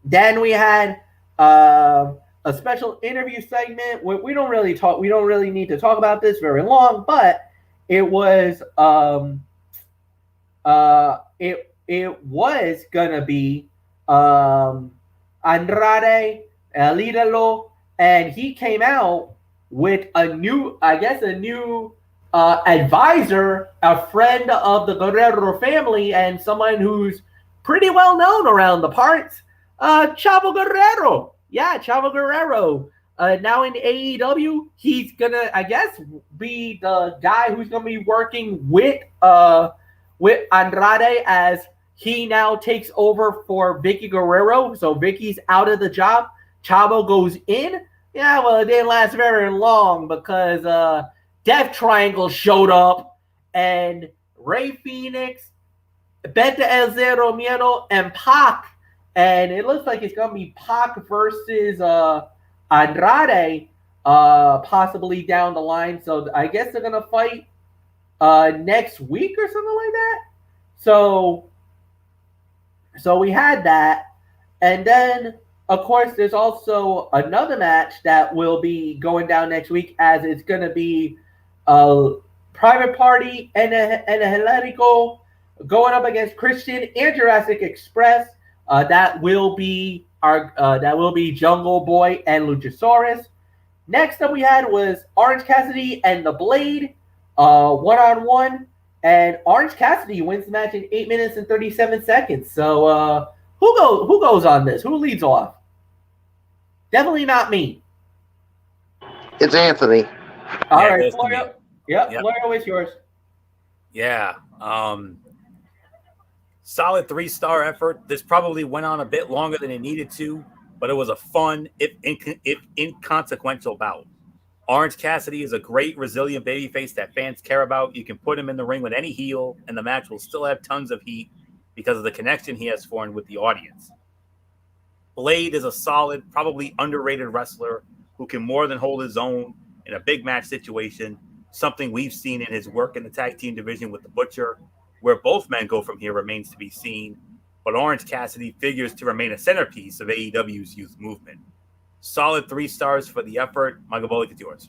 then we had a special interview segment. We don't really need to talk about this very long, but it was it was gonna be Andrade El Idolo, and he came out with a new advisor, a friend of the Guerrero family, and someone who's pretty well known around the parts. Chavo Guerrero. Yeah, Chavo Guerrero. Now in AEW, he's gonna, I guess, be the guy who's gonna be working with Andrade as he now takes over for Vicky Guerrero. So Vicky's out of the job. Chavo goes in. Yeah, well, it didn't last very long because Death Triangle showed up, and Rey Fenix, Beta El Zero Miedo, and Pac. And it looks like it's going to be Pac versus Andrade possibly down the line. So I guess they're going to fight next week or something like that. So we had that. And then, of course, there's also another match that will be going down next week, as it's going to be a Private Party and a Angelico going up against Christian and Jurassic Express. That will be Jungle Boy and Luchasaurus. Next up we had was Orange Cassidy and The Blade, 1-on-1, and Orange Cassidy wins the match in 8 minutes and 37 seconds. So who goes on this? Who leads off? Definitely not me. It's Anthony. All right, Florio. Yep, Florio, it's yours. Yeah. Solid 3-star effort. This probably went on a bit longer than it needed to, but it was a fun, if inconsequential bout. Orange Cassidy is a great, resilient babyface that fans care about. You can put him in the ring with any heel, and the match will still have tons of heat because of the connection he has formed with the audience. Blade is a solid, probably underrated wrestler who can more than hold his own in a big match situation. something we've seen in his work in the tag team division with the Butcher. Where both men go from here remains to be seen, but Orange Cassidy figures to remain a centerpiece of AEW's youth movement. Solid 3 stars for the effort. Michael Bullock, it's yours.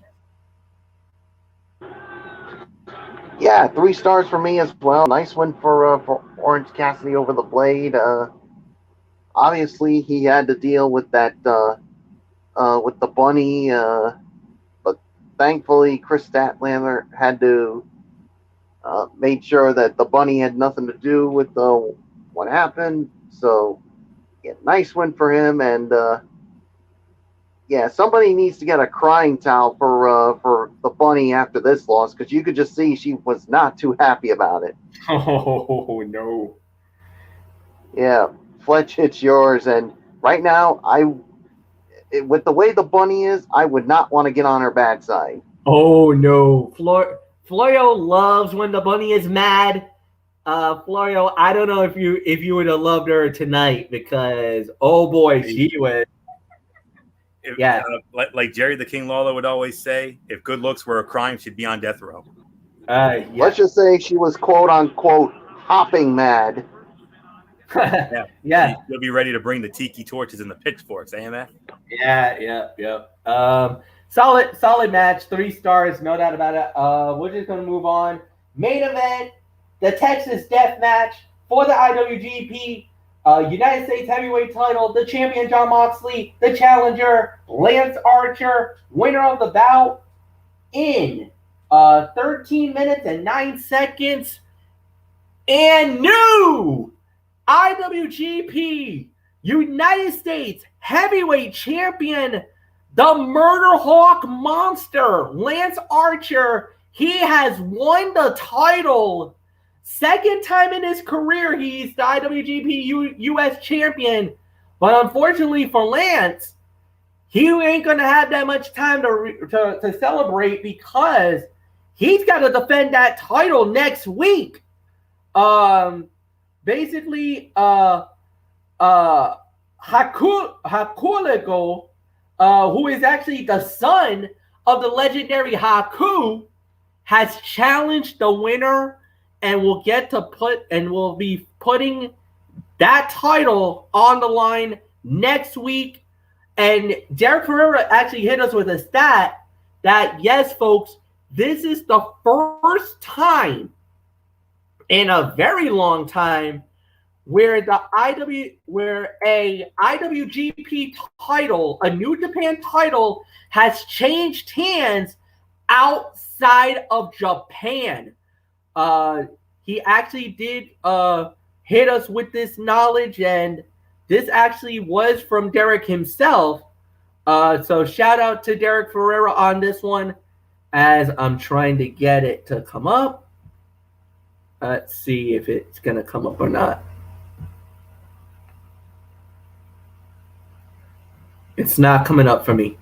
Yeah, 3 stars for me as well. Nice win for Orange Cassidy over the Blade. Obviously, he had to deal with that with the bunny, but thankfully, Chris Statlander had to made sure that the bunny had nothing to do with what happened. So, yeah, nice win for him. And yeah, somebody needs to get a crying towel for the bunny after this loss, because you could just see she was not too happy about it. Oh no! Yeah, Fletch, it's yours. And right now, with the way the bunny is, I would not want to get on her bad side. Oh no! Florio loves when the bunny is mad. Florio, I don't know if you would have loved her tonight, because oh boy, she was. Yeah, like Jerry the King Lawler would always say, if good looks were a crime, she'd be on death row. Yeah. Let's just say she was quote unquote hopping mad. Yeah. You'll be ready to bring the tiki torches and the pitchforks, AMF. Yeah. Solid match, 3 stars, no doubt about it. We're just gonna move on. Main event, the Texas Death Match for the IWGP United States Heavyweight Title. The champion Jon Moxley, the challenger Lance Archer, winner of the bout in 13 minutes and 9 seconds, and new IWGP United States Heavyweight Champion, the Murder Hawk Monster, Lance Archer. He has won the title. Second time in his career, he's the IWGP US Champion. But unfortunately for Lance, he ain't going to have that much time to celebrate, because he's got to defend that title next week. Basically, Hakuligo, who is actually the son of the legendary Haku, has challenged the winner and will be putting that title on the line next week. And Derek Ferreira actually hit us with a stat that, yes, folks, this is the first time in a very long time where a IWGP title, a New Japan title, has changed hands outside of Japan. He actually did hit us with this knowledge, and this actually was from Derek himself. So shout out to Derek Ferreira on this one, as I'm trying to get it to come up. Let's see if it's going to come up or not. It's not coming up for me.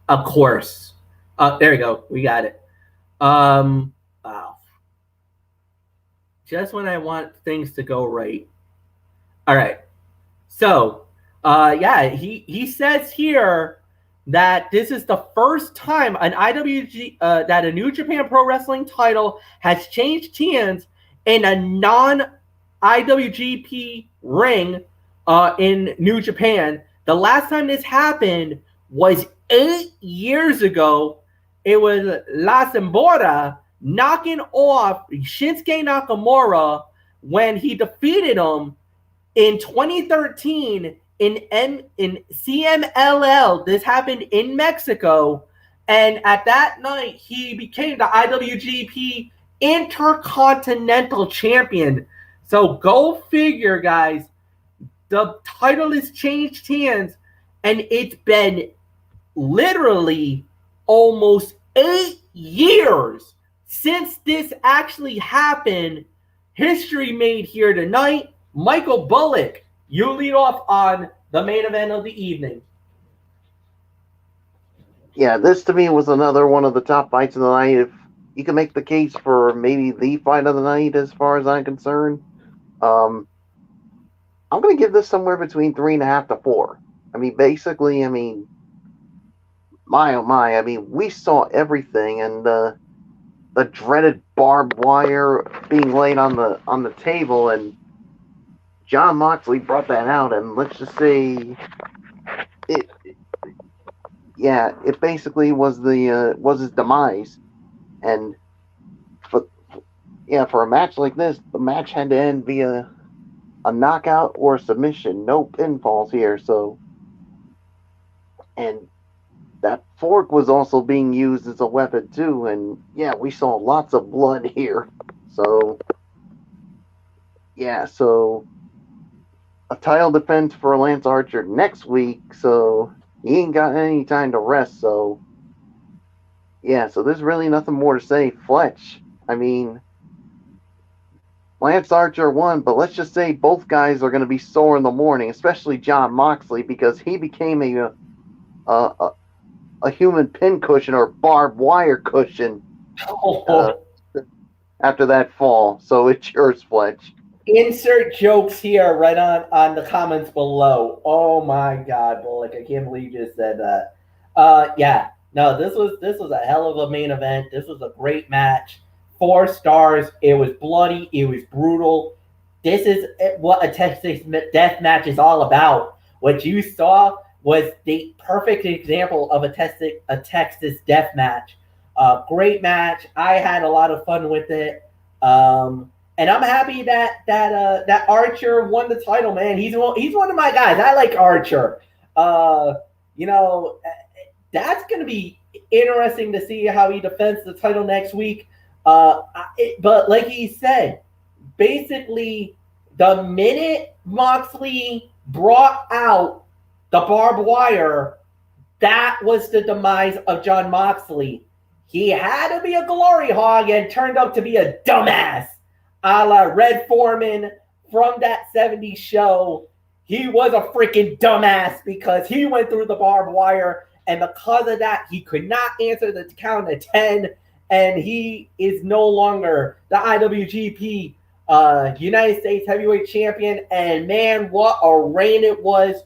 Of course. There we go. We got it. Wow. Just when I want things to go right. All right. So, he says here that this is the first time that a New Japan Pro Wrestling title has changed hands in a non-IWGP ring in New Japan. The last time this happened was 8 years ago. It was La Simbora knocking off Shinsuke Nakamura when he defeated him in 2013 in CMLL. This happened in Mexico, and at that night he became the IWGP Intercontinental Champion. So go figure, guys. The title has changed hands, and it's been literally almost 8 years since this actually happened. History made here tonight. Michael Bullock, you lead off on the main event of the evening. Yeah, this to me was another one of the top fights of the night. If you can make the case for maybe the fight of the night, as far as I'm concerned, I'm going to give this somewhere between 3.5 to 4. I mean, basically, my oh my, I mean, we saw everything, and the dreaded barbed wire being laid on the table, and John Moxley brought that out, and let's just say it. Yeah, it basically was his demise, and for for a match like this, the match had to end via a knockout or a submission. No pinfalls here, so and that fork was also being used as a weapon too, and yeah, we saw lots of blood here. So so a title defense for Lance Archer next week, so he ain't got any time to rest. So so there's really nothing more to say. Fletch, I mean, Lance Archer won, but let's just say both guys are going to be sore in the morning, especially John Moxley, because he became a human pincushion or barbed wire cushion after that fall. So it's yours, Fletch. Insert jokes here right on the comments below. Oh my God, Bullock! I can't believe you just said that. Yeah, no, this was a hell of a main event. This was a great match. 4 stars. It was bloody. It was brutal. This is what a Texas death match is all about. What you saw was the perfect example of a Texas death match. Great match. I had a lot of fun with it. And I'm happy that Archer won the title, man. He's one of my guys. I like Archer. You know, that's going to be interesting to see how he defends the title next week. But like he said, basically, the minute Moxley brought out the barbed wire, that was the demise of John Moxley. He had to be a glory hog and turned out to be a dumbass. A la Red Foreman from that 70s show. He was a freaking dumbass because he went through the barbed wire, and because of that, he could not answer the count of 10, and he is no longer the IWGP United States Heavyweight Champion. And man, what a reign it was.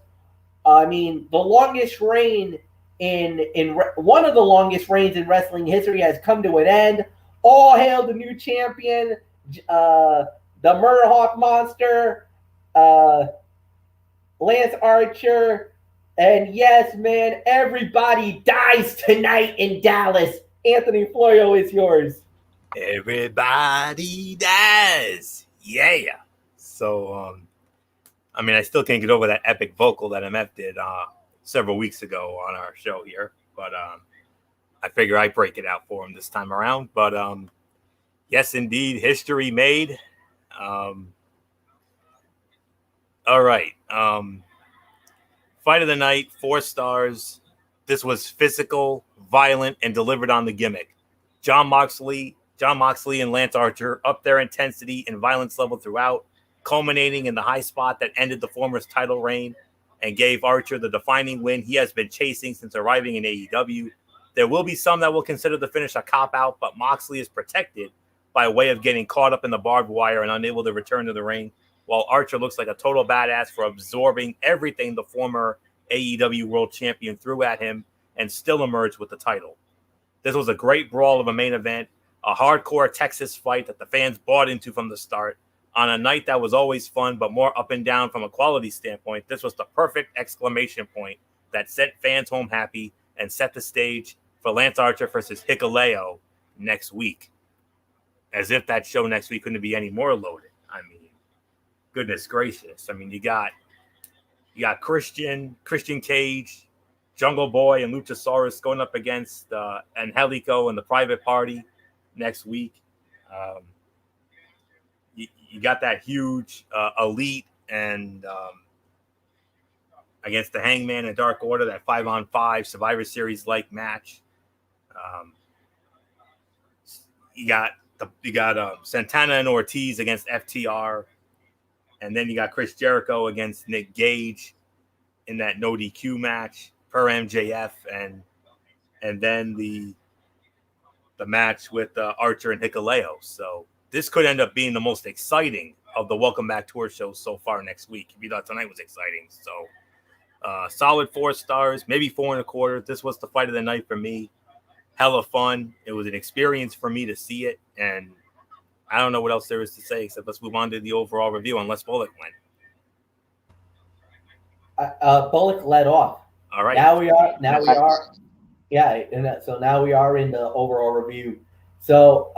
I mean, the longest reign one of the longest reigns in wrestling history has come to an end. All hail the new champion, the Murderhawk Monster, Lance Archer. And yes, man, everybody dies tonight in Dallas. Anthony Florio is yours. Everybody dies. Yeah. So, I mean, I still can't get over that epic vocal that MF did several weeks ago on our show here. But I figure I break it out for him this time around. But yes, indeed, history made. All right. Fight of the night, 4 stars. This was physical, violent, and delivered on the gimmick. John Moxley and Lance Archer up their intensity and violence level throughout, culminating in the high spot that ended the former's title reign and gave Archer the defining win he has been chasing since arriving in AEW. There will be some that will consider the finish a cop-out, but Moxley is protected by way of getting caught up in the barbed wire and unable to return to the ring, while Archer looks like a total badass for absorbing everything the former AEW World Champion threw at him and still emerged with the title. This was a great brawl of a main event, a hardcore Texas fight that the fans bought into from the start. On a night that was always fun, but more up and down from a quality standpoint, this was the perfect exclamation point that sent fans home happy and set the stage for Lance Archer versus Hikuleo next week. As if that show next week couldn't be any more loaded. I mean, goodness gracious. I mean, you got Christian Cage, Jungle Boy, and Luchasaurus going up against Angelico and the Private Party next week. You got that huge Elite and against the Hangman and Dark Order, that 5-on-5 Survivor Series-like match. You got Santana and Ortiz against FTR, and then you got Chris Jericho against Nick Gage in that no DQ match per MJF, and then the match with Archer and Hikuleo. So this could end up being the most exciting of the Welcome Back Tour shows so far next week. If you thought tonight was exciting, so solid 4 stars, maybe 4 1/4. This was the fight of the night for me. hella fun. It was an experience for me to see it, and I don't know what else there is to say except let's move on to the overall review unless Bullock went. Bullock led off. All right. Now we are. Yeah, so now we are in the overall review. So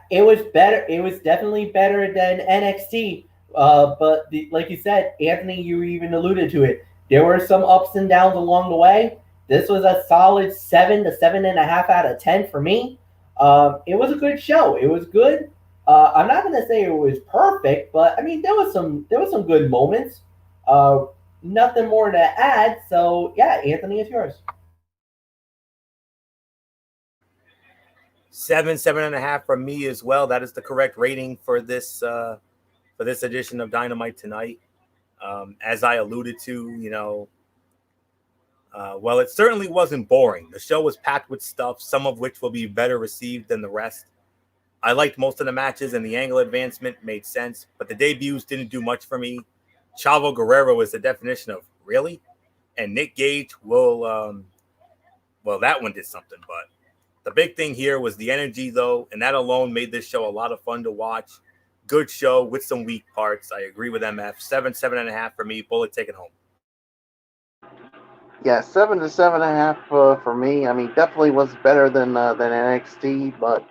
it was better. It was definitely better than NXT. But like you said, Anthony, you even alluded to it. There were some ups and downs along the way. This was a solid 7 to 7.5 out of 10 for me. It was a good show. It was good. I'm not going to say it was perfect, but I mean there was some good moments. Nothing more to add. So yeah, Anthony, it's yours. 7.5 from me as well. That is the correct rating for this edition of Dynamite tonight. As I alluded to, well, it certainly wasn't boring. The show was packed with stuff, some of which will be better received than the rest. I liked most of the matches, and the angle advancement made sense, but the debuts didn't do much for me. Chavo Guerrero is the definition of really, and Nick Gage well, that one did something, but the big thing here was the energy, though, and that alone made this show a lot of fun to watch. Good show with some weak parts. I agree with MF. 7.5 for me. Bullet, take it home. Yeah, 7 to 7.5 for me. I mean, definitely was better than NXT, but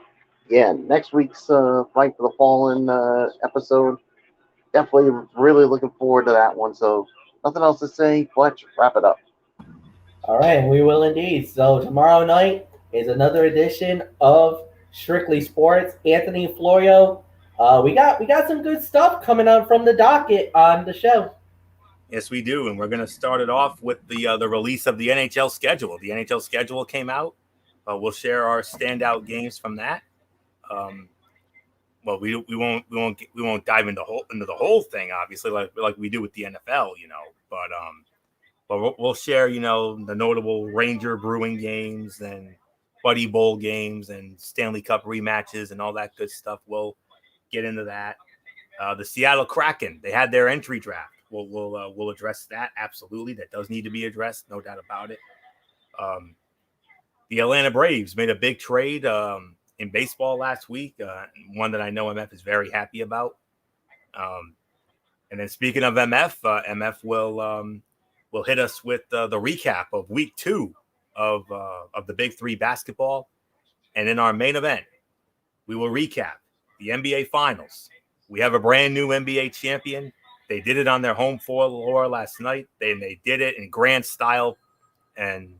yeah, next week's Fight for the Fallen episode, definitely really looking forward to that one. So nothing else to say. Fletch, wrap it up. All right, we will indeed. So tomorrow night is another edition of Strictly Sports. Anthony Florio, we got some good stuff coming up from the docket on the show. Yes, we do, and we're going to start it off with the release of the NHL schedule. The NHL schedule came out. We'll share our standout games from that. Well, we won't dive into the whole thing, obviously, like we do with the NFL, but we'll share, the notable Ranger Brewing games and Buddy Bowl games and Stanley Cup rematches and all that good stuff. We'll get into that. The Seattle Kraken, they had their entry draft. We'll address that. Absolutely. That does need to be addressed. No doubt about it. The Atlanta Braves made a big trade in baseball last week. One that I know MF is very happy about. And then speaking of MF, MF will hit us with the recap of week 2 of the Big Three basketball. And in our main event, we will recap the NBA Finals. We have a brand new NBA champion. They did it on their home floor last night. They did it in grand style, and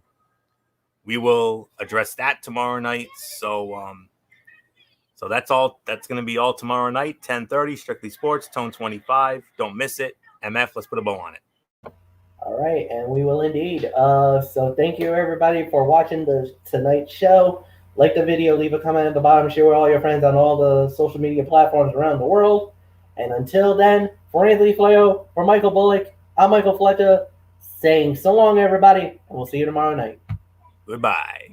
we will address that tomorrow night. So that's all. That's going to be all tomorrow night, 10:30, Strictly Sports, Tone 25. Don't miss it. MF, let's put a bow on it. All right, and we will indeed. So thank you, everybody, for watching tonight's show. Like the video, leave a comment at the bottom, share with all your friends on all the social media platforms around the world. And until then, for Anthony Florio, for Michael Bullock, I'm Michael Fletcher, saying so long, everybody, and we'll see you tomorrow night. Goodbye.